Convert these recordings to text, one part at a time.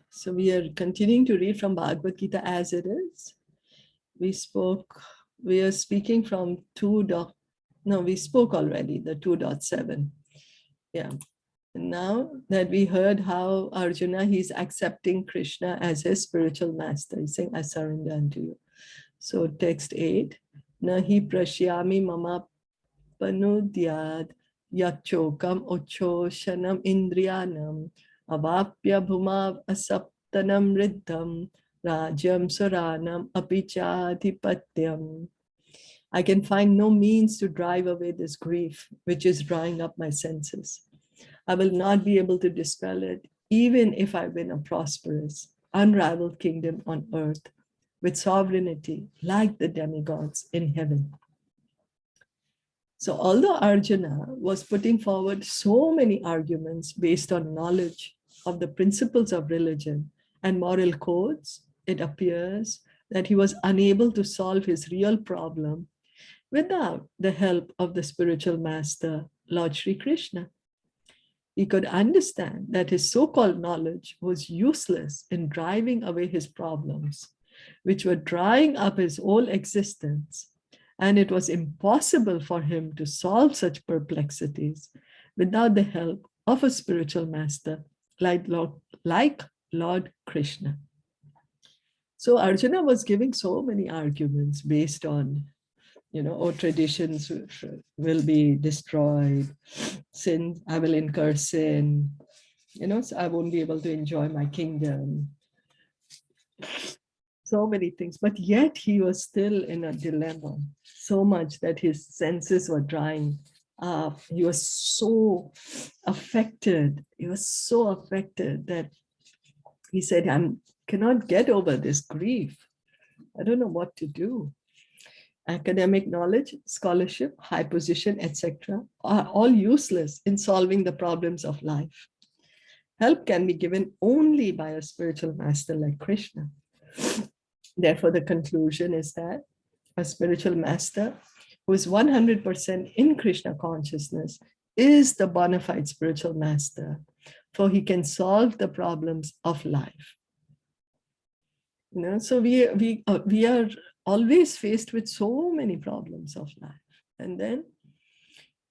So we are continuing to read from Bhagavad Gita as it is. We are speaking from we spoke already, the 2.7. Yeah. And now that we heard how Arjuna, he's accepting Krishna as his spiritual master. He's saying, I surrender unto you. So text 8, Nahi prashyami mama panudyad yachokam ochoshanam indriyanam avapya bhumav asaptanam riddham rajam suranam apichadhipatyam. I can find no means to drive away this grief, which is drying up my senses. I will not be able to dispel it, even if I win a prosperous, unrivaled kingdom on earth, with sovereignty like the demigods in heaven. So although Arjuna was putting forward so many arguments based on knowledge of the principles of religion and moral codes, it appears that he was unable to solve his real problem without the help of the spiritual master, Lord Shri Krishna. He could understand that his so-called knowledge was useless in driving away his problems, which were drying up his whole existence, and it was impossible for him to solve such perplexities without the help of a spiritual master like Lord Krishna. So Arjuna was giving so many arguments based on, traditions will be destroyed, sin, I will incur sin, so I won't be able to enjoy my kingdom. So many things, but yet he was still in a dilemma, so much that his senses were drying up. He was so affected. He was so affected that he said, I cannot get over this grief. I don't know what to do. Academic knowledge, scholarship, high position, etc. are all useless in solving the problems of life. Help can be given only by a spiritual master like Krishna. Therefore, the conclusion is that a spiritual master who is 100% in Krishna consciousness is the bona fide spiritual master, for he can solve the problems of life. So we are always faced with so many problems of life, and then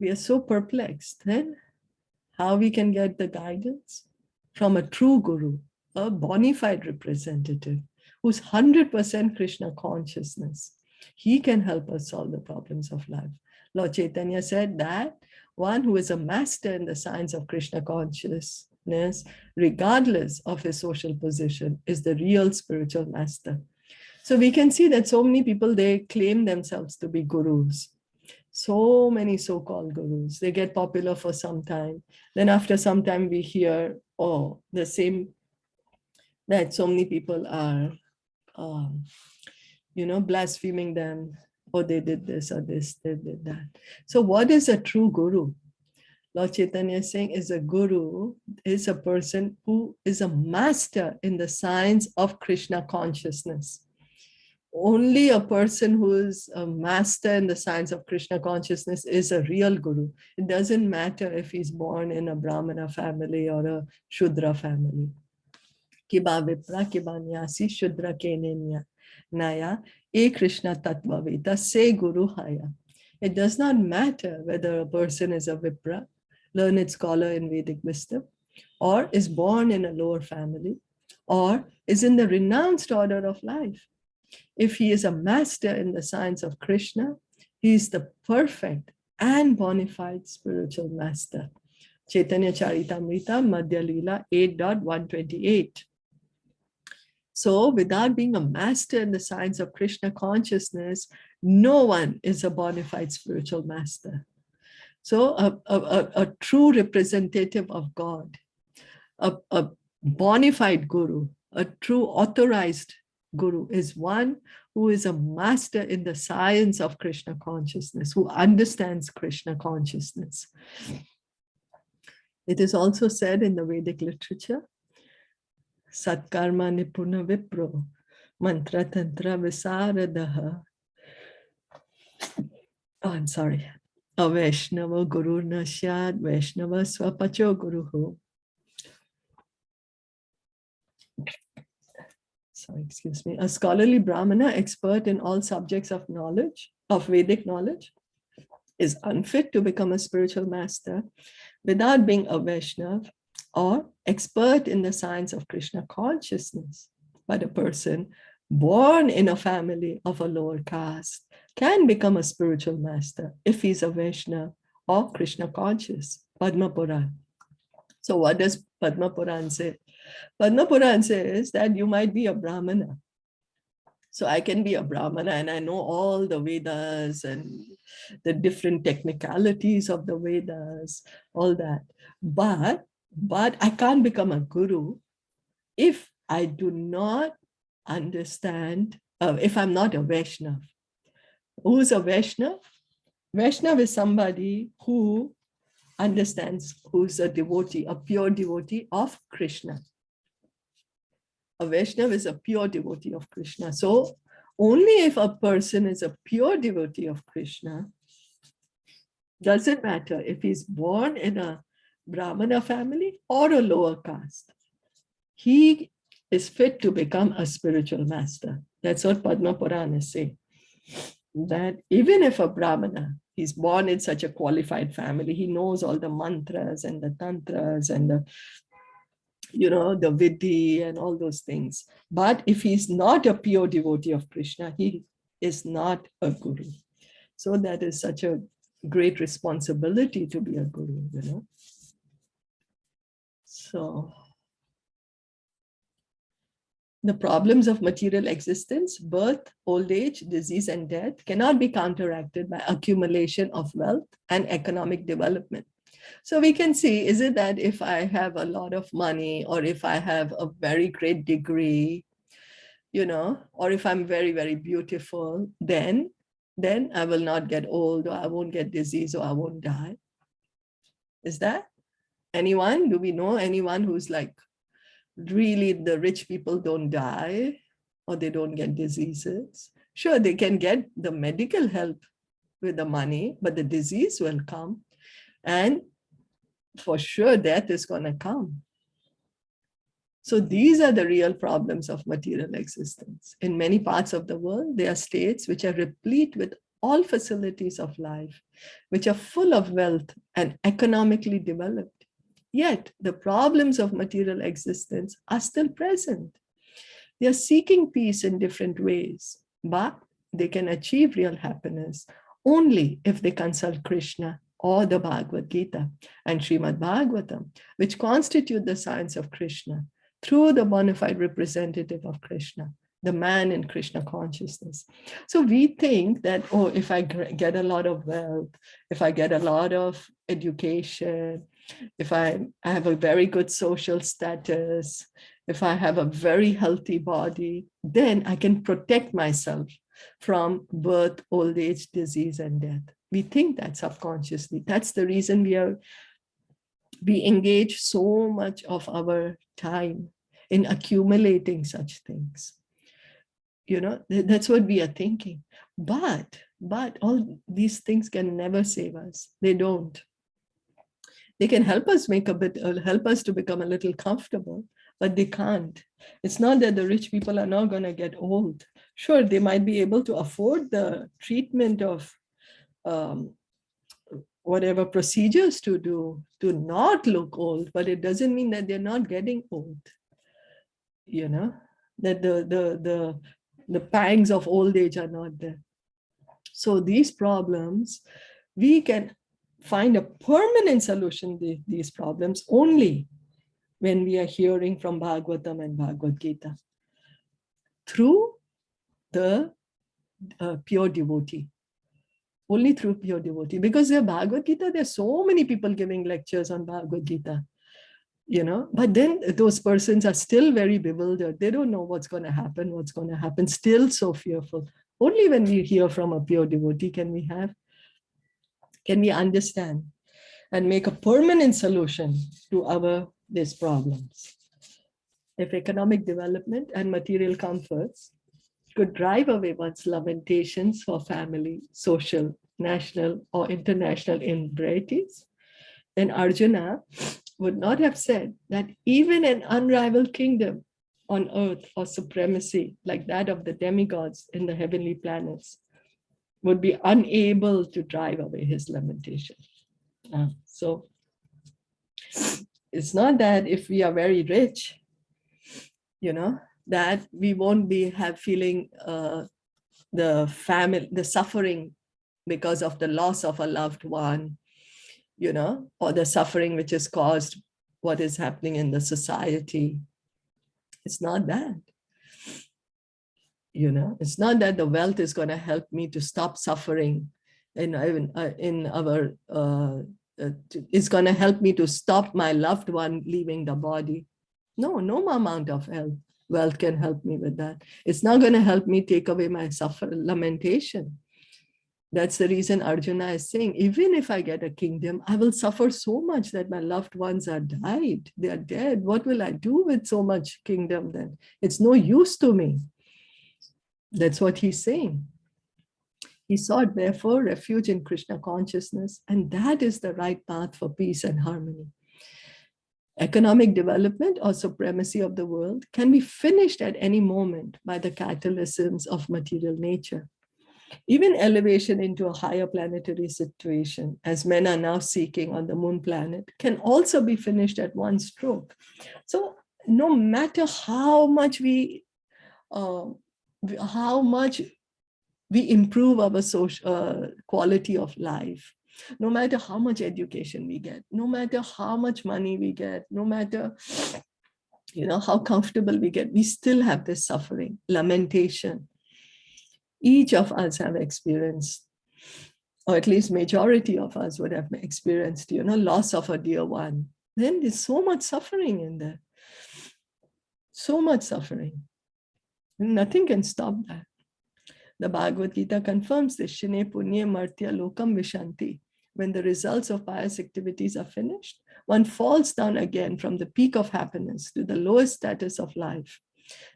we are so perplexed. Then how we can get the guidance from a true guru, a bona fide representative who's 100% Krishna consciousness. He can help us solve the problems of life. Lord Caitanya said that one who is a master in the science of Krishna consciousness, regardless of his social position, is the real spiritual master. So we can see that so many people, they claim themselves to be gurus. So many so-called gurus, they get popular for some time. Then after some time we hear, that so many people are, blaspheming them. Oh, they did this or this, they did that. So what is a true guru? Lord Chaitanya is saying a guru is a person who is a master in the science of Krishna consciousness. Only a person who is a master in the science of Krishna consciousness is a real guru. It doesn't matter if he's born in a Brahmana family or a Shudra family. Kiba vipra kiba nyasi Shudra kenenya naya e Krishna tattva veda se guru haya. It does not matter whether a person is a vipra, learned scholar in Vedic wisdom, or is born in a lower family, or is in the renounced order of life. If he is a master in the science of Krishna, he is the perfect and bona fide spiritual master. Caitanya Caritamrta, Adi-Lila 8.128. So without being a master in the science of Krishna consciousness, no one is a bona fide spiritual master. So a true representative of God, a bona fide guru, a true authorized guru is one who is a master in the science of Krishna consciousness, who understands Krishna consciousness. It is also said in the Vedic literature, Satkarma Nipuna Vipro, Mantra Tantra Visaradaha. Oh, I'm sorry. A Vaishnava Guru Nasyad, Vaishnava Swapacho Guruhu. sorry, excuse me, a scholarly Brahmana expert in all subjects of knowledge, of Vedic knowledge, is unfit to become a spiritual master without being a Vaishnav or expert in the science of Krishna consciousness. But a person born in a family of a lower caste can become a spiritual master if he's a Vaishnav or Krishna conscious. Padma Puran. So what does Padma Puran say? Padma Puran says that you might be a Brahmana. So I can be a Brahmana and I know all the Vedas and the different technicalities of the Vedas, all that. But I can't become a guru if I do not understand, if I'm not a Vaishnav. Who's a Vaishnav? Vaishnav is somebody who understands, who's a devotee, a pure devotee of Krishna. A Vaishnav is a pure devotee of Krishna. So only if a person is a pure devotee of Krishna, doesn't matter if he's born in a Brahmana family or a lower caste, he is fit to become a spiritual master. That's what Padma Purana is saying. That even if a Brahmana, he's born in such a qualified family, he knows all the mantras and the tantras and the vidhi and all those things. But if he's not a pure devotee of Krishna, he is not a guru. So that is such a great responsibility to be a guru, So the problems of material existence, birth, old age, disease, and death cannot be counteracted by accumulation of wealth and economic development. So we can see, is it that if I have a lot of money or if I have a very great degree, or if I'm very, very beautiful, then I will not get old or I won't get disease or I won't die? Is that anyone? Do we know anyone who's like, really the rich people don't die or they don't get diseases? Sure, they can get the medical help with the money, but the disease will come. And for sure, death is going to come. So these are the real problems of material existence. In many parts of the world, there are states which are replete with all facilities of life, which are full of wealth and economically developed. Yet the problems of material existence are still present. They are seeking peace in different ways, but they can achieve real happiness only if they consult Krishna or the Bhagavad Gita and Srimad Bhagavatam, which constitute the science of Krishna through the bona fide representative of Krishna, the man in Krishna consciousness. So we think that, if I get a lot of wealth, if I get a lot of education, if I have a very good social status, if I have a very healthy body, then I can protect myself from birth, old age, disease, and death. We think that subconsciously. That's the reason we engage so much of our time in accumulating such things. That's what we are thinking. But all these things can never save us. They don't. They can help us help us to become a little comfortable, but they can't. It's not that the rich people are not going to get old. Sure, they might be able to afford the treatment of whatever procedures to do to not look old, but it doesn't mean that they're not getting old. That the pangs of old age are not there. So these problems, we can find a permanent solution to these problems only when we are hearing from Bhagavatam and Bhagavad Gita through the pure devotee. Only through pure devotee. Because the Bhagavad Gita, there are so many people giving lectures on Bhagavad Gita, but then those persons are still very bewildered. They don't know what's going to happen, still so fearful. Only when we hear from a pure devotee can we understand and make a permanent solution to these problems. If economic development and material comforts could drive away one's lamentations for family, social, national, or international invarieties, then Arjuna would not have said that even an unrivaled kingdom on earth or supremacy like that of the demigods in the heavenly planets would be unable to drive away his lamentation. So it's not that if we are very rich, that we won't have feeling the suffering because of the loss of a loved one, or the suffering which is caused what is happening in the society. It's not that. It's not that the wealth is going to help me to stop suffering it's going to help me to stop my loved one leaving the body. No amount of wealth can help me with that. It's not going to help me take away my lamentation. That's the reason Arjuna is saying, even if I get a kingdom, I will suffer so much that my loved ones are died. They are dead. What will I do with so much kingdom then? It's no use to me. That's what he's saying. He sought, therefore, refuge in Krishna consciousness, and that is the right path for peace and harmony. Economic development or supremacy of the world can be finished at any moment by the catalysms of material nature. Even elevation into a higher planetary situation, as men are now seeking on the moon planet, can also be finished at one stroke. So no matter how much we improve our social quality of life, no matter how much education we get, no matter how much money we get, no matter how comfortable we get, we still have this suffering, lamentation. Each of us have experienced, or at least majority of us would have experienced, loss of a dear one. Then there's so much suffering in there. So much suffering. Nothing can stop that. The Bhagavad Gita confirms this. Shine punye martya lokam vishanti. When the results of pious activities are finished, one falls down again from the peak of happiness to the lowest status of life.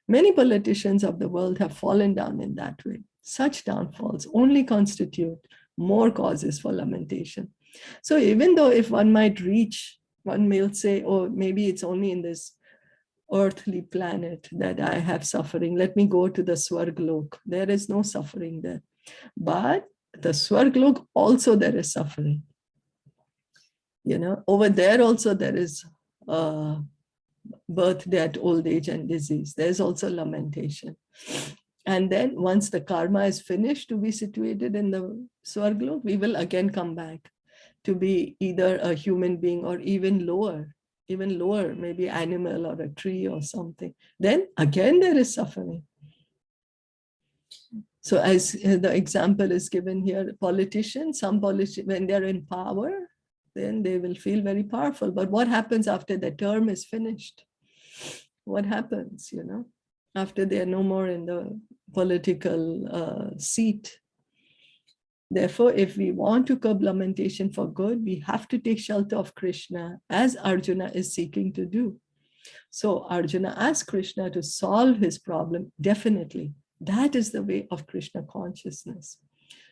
Many politicians of the world have fallen down in that way. Such downfalls only constitute more causes for lamentation. So even though if one might reach, one may say, oh, maybe it's only in this earthly planet that I have suffering. Let me go to the Swarglok. There is no suffering there. But the Swarglok also there is suffering. Over there also there is birth, death, old age, and disease. There's also lamentation. And then once the karma is finished to be situated in the Swarglok, we will again come back to be either a human being or even lower, maybe animal or a tree or something. Then again there is suffering. So as the example is given here, politicians, when they're in power, then they will feel very powerful. But what happens after the term is finished? What happens, after they are no more in the political seat? Therefore, if we want to curb lamentation for good, we have to take shelter of Krishna, as Arjuna is seeking to do. So Arjuna asked Krishna to solve his problem, definitely. That is the way of Krishna consciousness.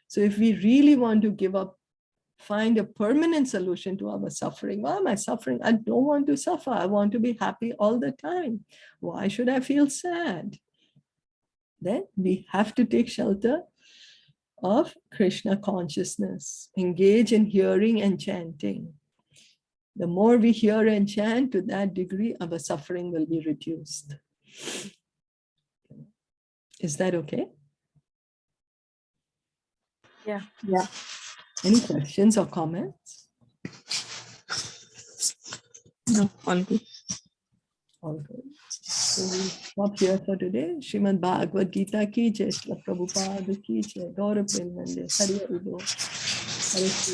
So if we really want to find a permanent solution to our suffering, why am I suffering? I don't want to suffer. I want to be happy all the time. Why should I feel sad? Then we have to take shelter of Krishna consciousness, engage in hearing and chanting. The more we hear and chant, to that degree, our suffering will be reduced. Is that okay? Yeah. Any questions or comments? No, all good. All good. So we stop here for today. Srimad Bhagavad Gita ki jai, Srila Prabhupada ki jai, Gaura Premanande, Hare Krishna.